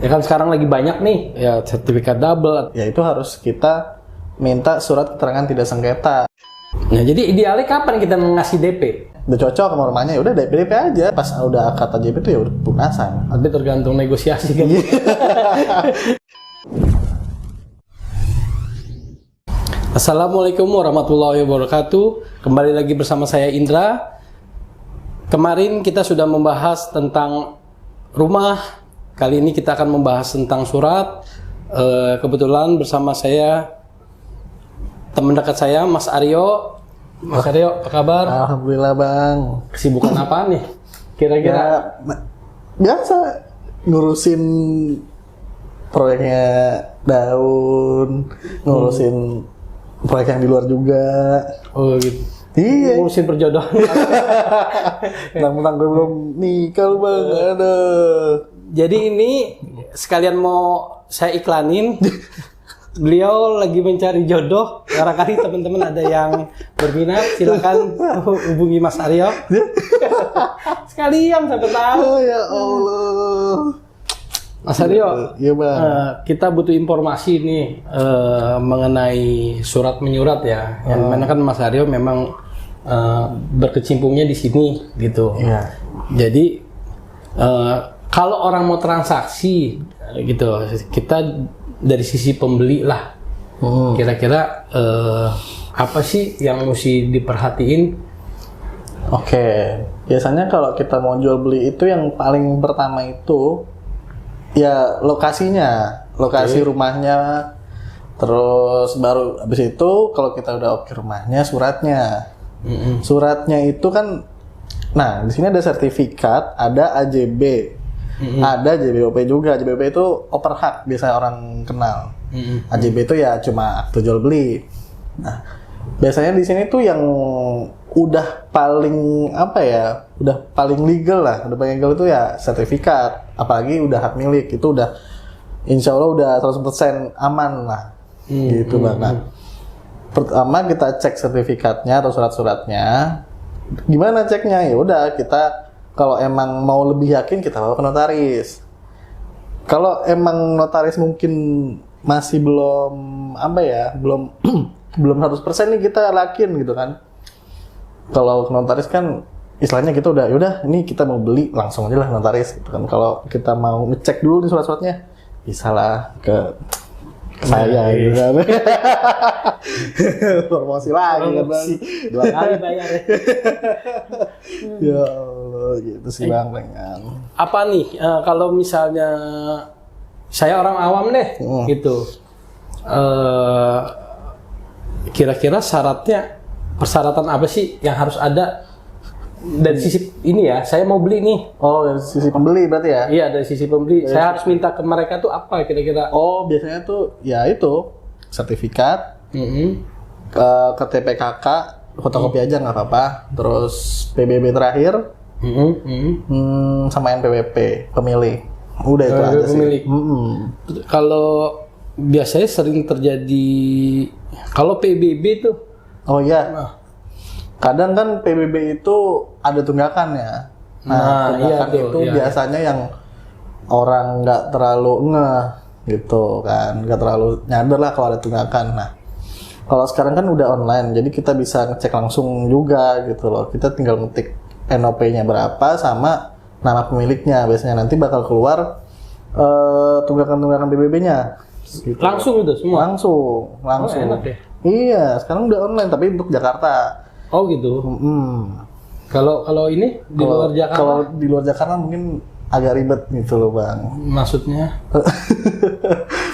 Ya kan sekarang lagi banyak nih ya sertifikat double. Ya itu harus kita minta surat keterangan tidak sengketa. Nah jadi idealnya kapan kita ngasih DP? Udah cocok sama rumahnya ya udah DP aja. Pas udah akad AJB itu ya udah pelunasan. Tapi tergantung negosiasi kan. Assalamualaikum warahmatullahi wabarakatuh. Kembali lagi bersama saya Indra. Kemarin kita sudah membahas tentang rumah. Kali ini kita akan membahas tentang surat. Kebetulan bersama saya teman dekat saya, Mas Aryo. Mas Aryo, apa kabar? Alhamdulillah Bang. Kesibukan apa nih? Kira-kira? Ya, biasa ngurusin proyeknya Daun, ngurusin proyek yang di luar juga. Oh gitu. Iya. Ngurusin perjodohan. Mentang-mentang gue belum nikah lu Bang. Aduh. Jadi ini sekalian mau saya iklanin. Beliau lagi mencari jodoh. Barangkali teman-teman ada yang berminat, silakan hubungi Mas Aryo. Sekalian sampai tahu. Oh ya Allah. Mas Aryo, Iya Bang. kita butuh informasi nih mengenai surat menyurat ya. Yang mana kan Mas Aryo memang berkecimpungnya di sini gitu. Iya. Jadi kalau orang mau transaksi gitu, kita dari sisi pembeli lah. Kira-kira apa sih yang mesti diperhatiin? Oke, biasanya kalau kita mau jual beli itu yang paling pertama itu ya lokasinya, lokasi rumahnya. Terus baru habis itu kalau kita udah oke rumahnya, suratnya. Suratnya itu kan, nah di sini ada sertifikat, ada AJB. Ada JBOP juga. JBOP itu oper hak, biasanya orang kenal. AJB itu ya cuma akte jual beli. Nah, biasanya di sini tuh yang udah paling apa ya, udah paling legal lah. Udah paling legal itu ya sertifikat. Apalagi udah hak milik, itu udah insya Allah udah 100% aman lah. Gitu Bang. Nah, pertama kita cek sertifikatnya atau surat-suratnya. Gimana ceknya? Ya udah kita kalau emang mau lebih yakin kita bawa ke notaris. Kalau emang notaris mungkin masih belum apa ya, belum belum 100% nih kita yakin gitu kan. Kalau ke notaris kan istilahnya kita udah yaudah ini kita mau beli langsung aja lah notaris gitu kan. Kalau kita mau ngecek dulu nih surat-suratnya bisa lah ke saya gitu kan. Promosi lagi kan Bang. 2 kali bayar. Ya Allah gitu sih Bang pengen. Apa nih kalau misalnya saya orang awam deh gitu. Kira-kira persyaratan apa sih yang harus ada dari sisi ini ya? Saya mau beli nih. Oh, dari sisi pembeli berarti ya? Iya, dari sisi pembeli. Saya harus minta ke mereka tuh apa kira-kira? Oh, biasanya tuh ya itu sertifikat, KTP KK, fotokopi aja nggak apa-apa. Terus PBB terakhir, sama NPWP pemilik. Udah itu aja sih. Pemilik. Kalau biasanya sering terjadi kalau PBB tuh. Oh iya. Kadang kan PBB itu ada tunggakannya. Nah, tunggakan iya, itu biasanya yang orang nggak terlalu ngeh gitu kan, nggak terlalu nyadar lah kalau ada tunggakan. Nah, kalau sekarang kan udah online, jadi kita bisa ngecek langsung juga gitu loh. Kita tinggal ngetik NOP-nya berapa sama nama pemiliknya. Biasanya nanti bakal keluar tunggakan PBB-nya. Gitu. Langsung itu semua? Langsung. Oh, enak ya? Iya, sekarang udah online tapi untuk Jakarta. Oh gitu. Kalau ini di luar Jakarta? Kalau di luar Jakarta mungkin agak ribet gitu loh Bang. Maksudnya?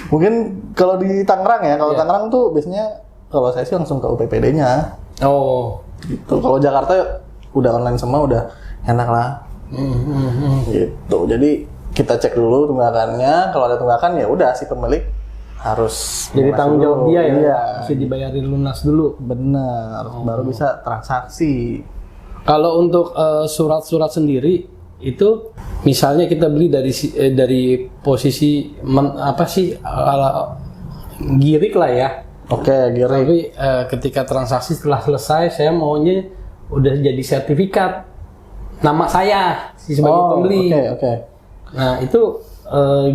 Mungkin kalau di Tangerang ya, kalau Tangerang tuh biasanya kalau saya sih langsung ke UPPD-nya. Oh. Gitu. Kalau Jakarta udah online semua, udah enak lah. Gitu. Jadi kita cek dulu tunggakannya. Kalau ada tunggakan ya udah si pemilik harus jadi tanggung jawab dia ya, iya. Mesti dibayarin lunas dulu. Bener, baru bisa transaksi. Kalau untuk surat-surat sendiri itu, misalnya kita beli dari posisi girik lah ya. Oke, girik. Tapi ketika transaksi setelah selesai, saya maunya udah jadi sertifikat nama saya sebagai pembeli. Oke. Nah itu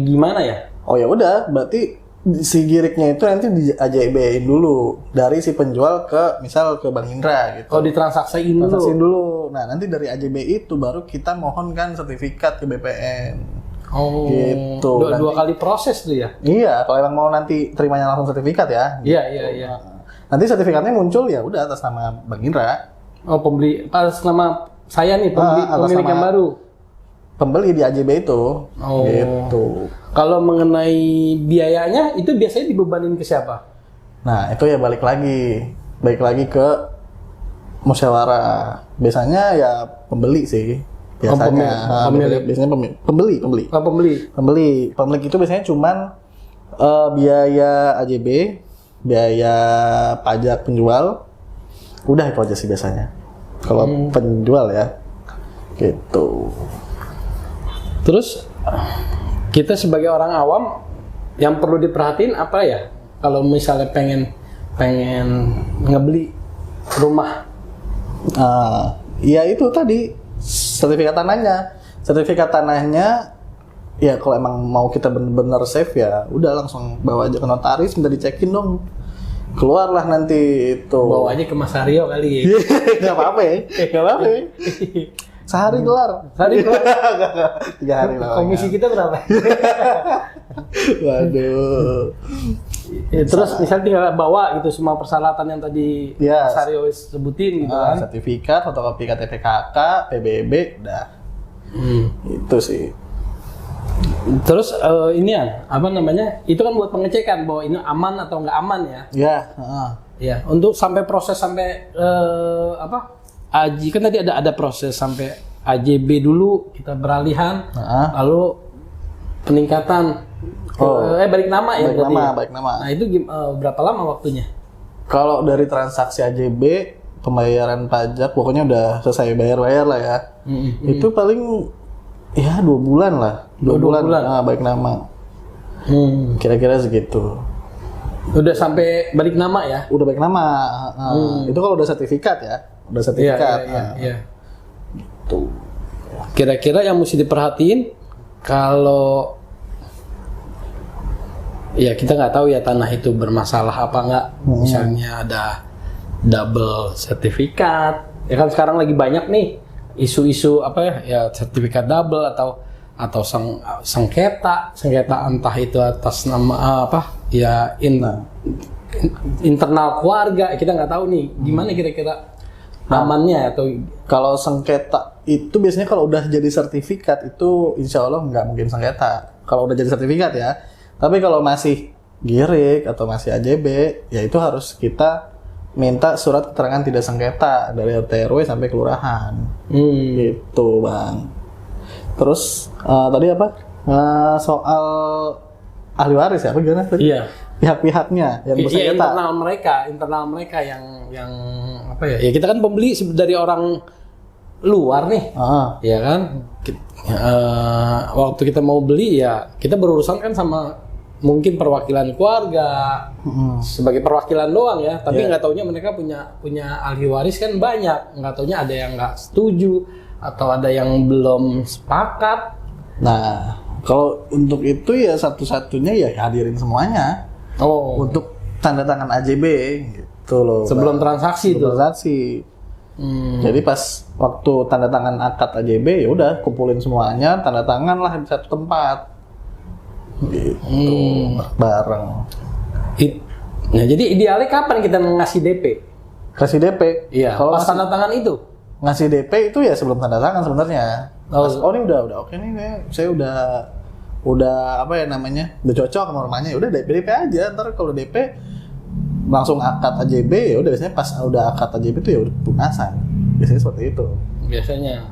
gimana ya? Oh ya udah, berarti si giriknya itu nanti di AJB-in dulu dari si penjual ke misal ke Bank Indra gitu. Oh, ditransaksiin dulu. Transaksiin dulu. Nah, nanti dari AJB itu baru kita mohonkan sertifikat ke BPN. Oh, gitu. Dua kali proses tuh ya? Iya, kalau emang mau nanti terimanya langsung sertifikat ya. Iya. Nanti sertifikatnya muncul ya udah atas nama Bank Indra. Oh, pembeli atas nama saya nih, Atas pemilik yang nama baru. Pembeli di AJB itu. Oh. Gitu. Kalau mengenai biayanya itu biasanya dibebanin ke siapa? Nah, itu ya balik lagi ke musyawarah. Biasanya ya pembeli sih. Biasanya. Pemilik. Biasanya pembeli. Oh, pembeli. Pemilik itu biasanya cuman biaya AJB, biaya pajak penjual. Udah itu aja sih biasanya. Kalau penjual ya. Gitu. Terus kita sebagai orang awam yang perlu diperhatiin apa ya? Kalau misalnya pengen ngebeli rumah. Ya itu tadi sertifikat tanahnya. Sertifikat tanahnya ya kalau emang mau kita bener-bener safe ya udah langsung bawa aja ke notaris, minta dicekin dong. Keluarlah nanti itu. Bawa aja ke Mas Aryo kali ya. Gak apa-apa ya. Sehari kelar. 3 hari lah. Komisi kita berapa? Waduh. Ya, terus misal tinggal bawa gitu semua persyaratan yang tadi Yes. Mas Aryo sebutin gitu kan. Sertifikat, fotokopi KTP KK, PBB, udah. Itu sih. Terus inian apa namanya? Itu kan buat pengecekan bahwa ini aman atau nggak aman ya. Ya, Ya, untuk sampai proses sampai AJ kan tadi ada proses sampai AJB dulu kita beralihan, lalu peningkatan balik nama ya berarti. Balik nama. Nah, itu berapa lama waktunya? Kalau dari transaksi AJB, pembayaran pajak pokoknya udah selesai bayar lah ya. Itu paling ya 2 bulan lah. 2 bulan. Balik nama. Kira-kira segitu. Udah sampai balik nama ya? Udah balik nama. Itu kalau udah sertifikat ya. Udah sertifikat. Iya. Tuh. Kira-kira yang mesti diperhatiin kalau ya kita nggak tahu ya tanah itu bermasalah apa nggak. Misalnya ada double sertifikat. Ya kan sekarang lagi banyak nih isu-isu ya sertifikat double atau sengketa entah itu atas nama internal keluarga, kita nggak tahu nih gimana kira-kira amannya atau kalau sengketa itu biasanya kalau udah jadi sertifikat itu insya Allah nggak mungkin sengketa kalau udah jadi sertifikat ya. Tapi kalau masih girik atau masih AJB ya itu harus kita minta surat keterangan tidak sengketa dari RT RW sampai kelurahan. Gitu Bang. Terus tadi apa? Soal ahli waris ya? Apa gimana tadi? Iya. Pihak-pihaknya yang bersengketa. Internal mereka yang apa ya? Ya kita kan pembeli dari orang luar nih. Ya kan? Waktu kita mau beli ya kita berurusan kan sama mungkin perwakilan keluarga sebagai perwakilan doang ya, tapi nggak taunya mereka punya ahli waris kan banyak, nggak taunya ada yang nggak setuju atau ada yang belum sepakat. Nah, kalau untuk itu ya satu-satunya ya hadirin semuanya. Untuk tanda tangan AJB gitu loh. Sebelum transaksi itu. Jadi pas waktu tanda tangan akad AJB ya udah kumpulin semuanya, tanda tangan lah di satu tempat. Gitu, bareng. Nah, jadi idealnya kapan kita ngasih DP? Kasih DP? Iya. Kalau pas tanda tangan itu? Ngasih DP itu ya sebelum tanda tangan sebenarnya. Ini udah oke nih, saya udah apa ya namanya, udah cocok sama rumahnya, ya udah DP aja. Ntar kalau DP langsung akad AJB ya udah biasanya pas udah akad AJB itu ya udah pelunasan. Biasanya seperti itu. Biasanya.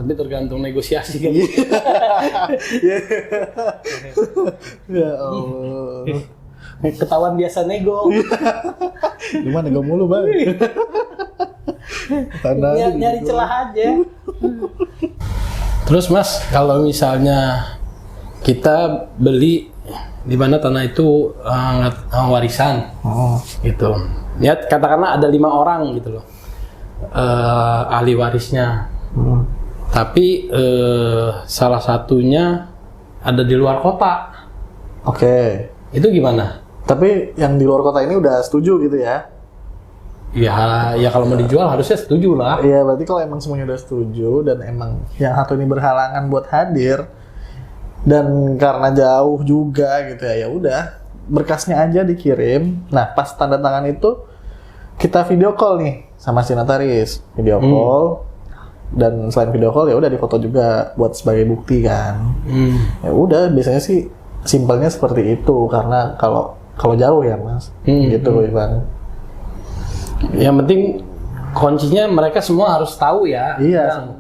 Tapi tergantung negosiasi kan. Ya Allah. Ketahuan biasa nego. Gimana nego mulu Bang? Nyari celah aja. Terus Mas, kalau misalnya kita beli di mana tanah itu warisan, gitu. Ya katakanlah ada 5 orang gitu loh, ahli warisnya. Tapi salah satunya ada di luar kota. Oke. Itu gimana? Tapi yang di luar kota ini udah setuju gitu ya? Ya kalau mau dijual harusnya setuju lah. Iya, berarti kalau emang semuanya udah setuju dan emang yang satu ini berhalangan buat hadir dan karena jauh juga gitu ya, ya udah berkasnya aja dikirim. Nah, pas tanda tangan itu kita video call nih sama si notaris, video call. Dan selain video call ya udah difoto juga buat sebagai bukti kan. Ya udah biasanya sih simpelnya seperti itu karena kalau jauh ya Mas. Gitu Bang. Yang penting kuncinya mereka semua harus tahu ya. Iya.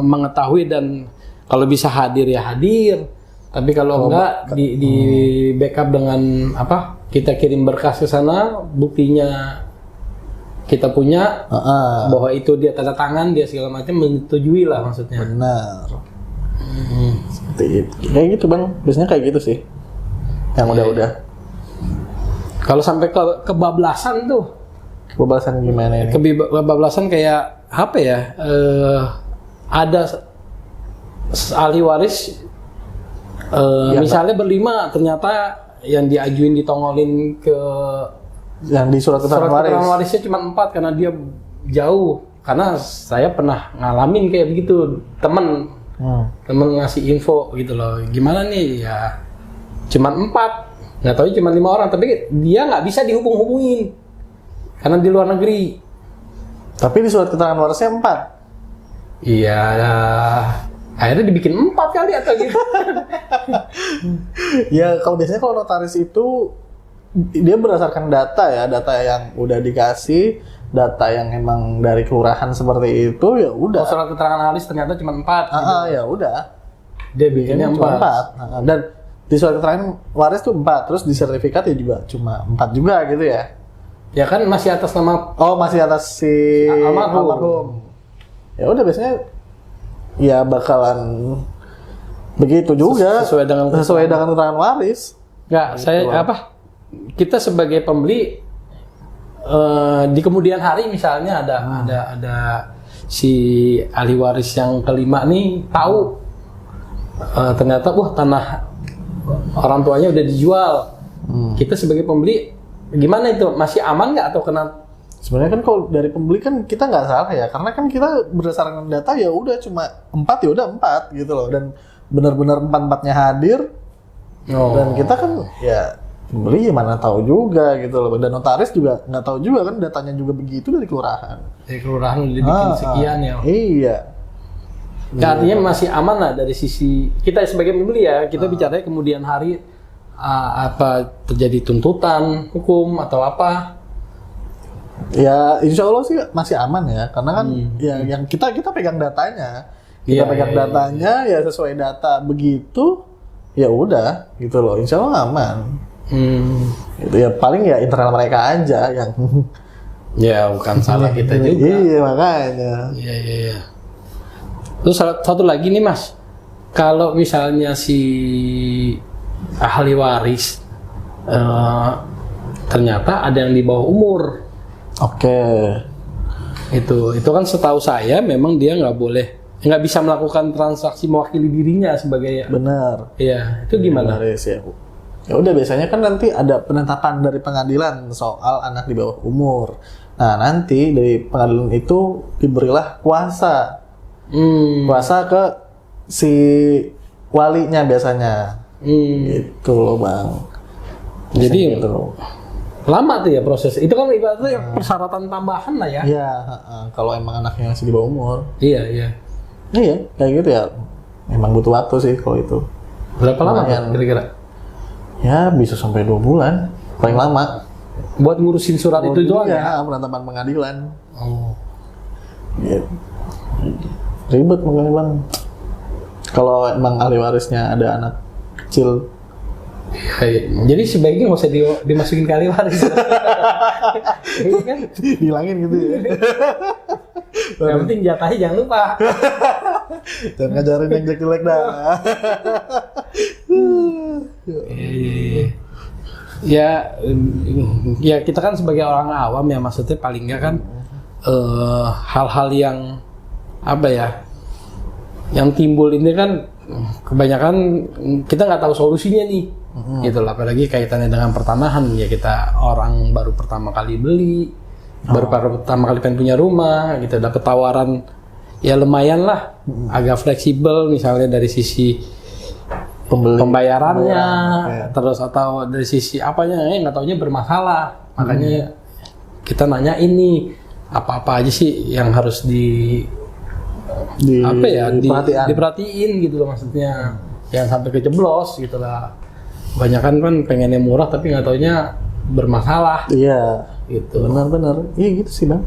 Mengetahui dan kalau bisa hadir ya hadir. Tapi kalau enggak di backup dengan apa? Kita kirim berkas ke sana, buktinya kita punya bahwa itu dia tanda tangan, dia segala macam menyetujui lah maksudnya. Benar. Seperti itu. Kayak gitu Bang. Biasanya kayak gitu sih. Yang udah-udah. Kalau sampai kebablasan tuh. Kebablasan gimana ini? Kebablasan kayak apa ya? Ada ahli waris misalnya berlima, ternyata yang diajuin ditongolin ke yang di surat keterangan warisnya cuma 4 karena dia jauh. Karena saya pernah ngalamin kayak begitu, temen ngasih info gitu loh. Gimana nih ya? Cuma 4, nggak tahu cuma 5 orang, tapi dia nggak bisa dihubung-hubungin karena di luar negeri. Tapi di surat keterangan warisnya 4. Iya, akhirnya dibikin 4 kali atau gitu. Ya kalau biasanya kalau notaris itu dia berdasarkan data ya, data yang udah dikasih, data yang emang dari kelurahan seperti itu ya udah. Oh, surat keterangan waris ternyata cuma 4. Gitu. Ya udah. Dia bikinnya 4. Dan di surat keterangan waris tuh 4, terus di sertifikat ya juga cuma 4 juga gitu ya. Ya kan masih atas nama. Oh, masih atas si almarhum. Ya udah biasanya ya bakalan begitu juga sesuai dengan keterangan waris. Enggak, saya apa? Kita sebagai pembeli di kemudian hari misalnya ada si ahli waris yang kelima nih tahu ternyata tanah orang tuanya udah dijual. Kita sebagai pembeli gimana itu? Masih aman nggak atau kena? Sebenarnya kan kalau dari pembeli kan kita nggak salah ya, karena kan kita berdasarkan data ya udah cuma 4 ya udah 4 gitu loh, dan benar-benar 4-4-nya hadir. Dan kita kan ya pembeli mana tahu juga gitu loh, dan notaris juga nggak tahu juga kan, datanya juga begitu dari kelurahan. Dari kelurahan udah dibikin sekian ya. Iya. Nah, artinya masih aman lah dari sisi kita sebagai pembeli ya. Kita bicaranya kemudian hari apa terjadi tuntutan hukum atau apa? Ya insya Allah sih masih aman ya, karena kan ya yang kita pegang datanya, datanya ya sesuai data begitu, ya udah gitu loh, insya Allah aman. Itu ya paling ya internal mereka aja yang ya bukan salah kita juga. Iya makanya. Iya. Terus satu lagi nih Mas, kalau misalnya si ahli waris ternyata ada yang di bawah umur. Oke. Itu kan setahu saya memang dia nggak bisa melakukan transaksi mewakili dirinya sebagai. Benar. Iya, itu gimana? Benar ya. Ya udah biasanya kan nanti ada penetapan dari pengadilan soal anak di bawah umur. Nah nanti dari pengadilan itu diberilah kuasa. Kuasa ke si walinya biasanya. Gitu loh Bang. Jadi gitu. Lama tuh ya proses. Itu kan ibaratnya persyaratan tambahan lah ya. Iya, kalau emang anaknya masih di bawah umur. Iya. Iya, kayak gitu ya. Emang butuh waktu sih kalau itu. Berapa lama kira-kira? Ya bisa sampai 2 bulan, paling lama. Buat ngurusin surat itu doang ya? Penetapan pengadilan. Oh. Ya. Ribet makanya Bang. Kalau emang ahli warisnya ada anak kecil. Iya. Jadi sebaiknya nggak usah dimasukin ke ahli waris. Iya kan? Dihilangin gitu ya. Yang penting jatahnya jangan lupa. Jangan ngajarin yang jelek dah. Ya kita kan sebagai orang awam ya, maksudnya paling nggak kan hal-hal yang apa ya, yang timbul ini kan kebanyakan kita nggak tahu solusinya nih, gitu lah. Apalagi kaitannya dengan pertanahan, ya kita orang baru pertama kali beli, baru pertama kali pengen punya rumah, gitu, dapat tawaran ya lumayan lah, agak fleksibel misalnya dari sisi pembayarannya, terus atau dari sisi apanya, nggak taunya bermasalah, makanya kita nanya ini apa aja sih yang harus diperhatiin gitu loh, maksudnya jangan sampai kejeblos gitu lah. Kebanyakan kan pengennya murah tapi nggak taunya bermasalah. Iya, gitu. Benar-benar. Iya gitu sih Bang.